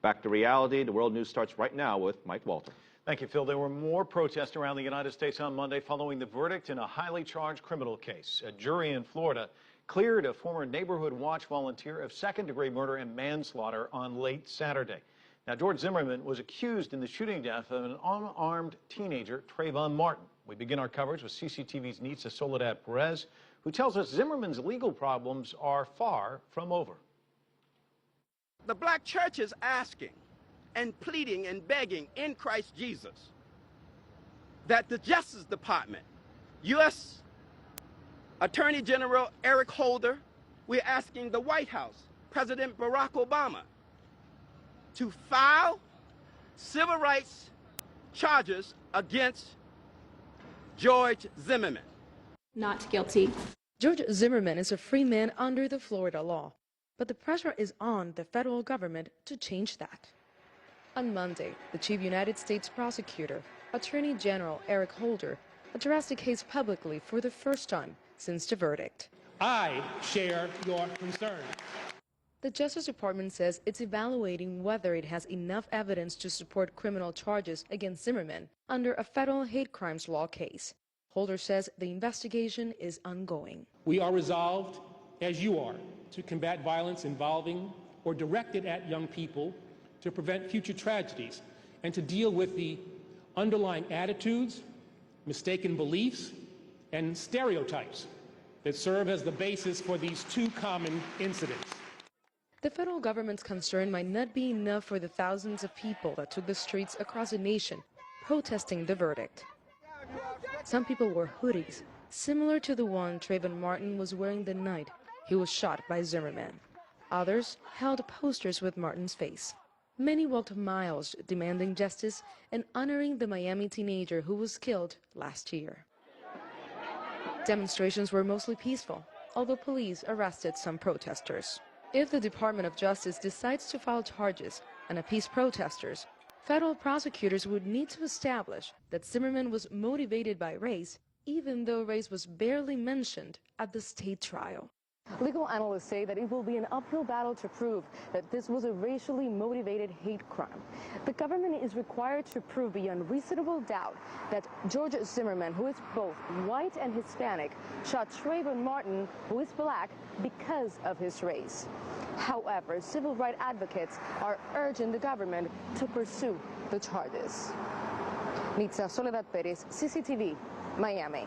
Back to reality. The World News starts right now with Mike Walter. Thank you, Phil. There were more protests around the United States on Monday following the verdict in a highly charged criminal case. A jury in Florida cleared a former Neighborhood Watch volunteer of second-degree murder and manslaughter on late Saturday. Now, George Zimmerman was accused in the shooting death of an unarmed teenager, Trayvon Martin. We begin our coverage with CCTV's Nitza Soledad Perez, who tells us Zimmerman's legal problems are far from over. The black church is asking and pleading and begging in Christ Jesus that the Justice Department, U.S. Attorney General Eric Holder, we're asking the White House, President Barack Obama, to file civil rights charges against George Zimmerman. Not guilty. George Zimmerman is a free man under the Florida law, but the pressure is on the federal government to change that. On Monday, the chief United States prosecutor, Attorney General Eric Holder, addressed the case publicly for the first time since the verdict. I share your concern. The Justice Department says it's evaluating whether it has enough evidence to support criminal charges against Zimmerman under a federal hate crimes law case. Holder says the investigation is ongoing. We are resolved, as you are, to combat violence involving or directed at young people, to prevent future tragedies, and to deal with the underlying attitudes, mistaken beliefs, and stereotypes that serve as the basis for these two common incidents. The federal government's concern might not be enough for the thousands of people that took the streets across the nation protesting the verdict. Some people wore hoodies, similar to the one Trayvon Martin was wearing the night he was shot by Zimmerman. Others held posters with Martin's face. Many walked miles demanding justice and honoring the Miami teenager who was killed last year. Demonstrations were mostly peaceful, although police arrested some protesters. If the Department of Justice decides to file charges and appease protesters, federal prosecutors would need to establish that Zimmerman was motivated by race, even though race was barely mentioned at the state trial. Legal analysts say that it will be an uphill battle to prove that this was a racially motivated hate crime. The government is required to prove beyond reasonable doubt that George Zimmerman, who is both white and Hispanic, shot Trayvon Martin, who is black, because of his race. However, civil rights advocates are urging the government to pursue the charges. Nitza Soledad Perez, CCTV, Miami.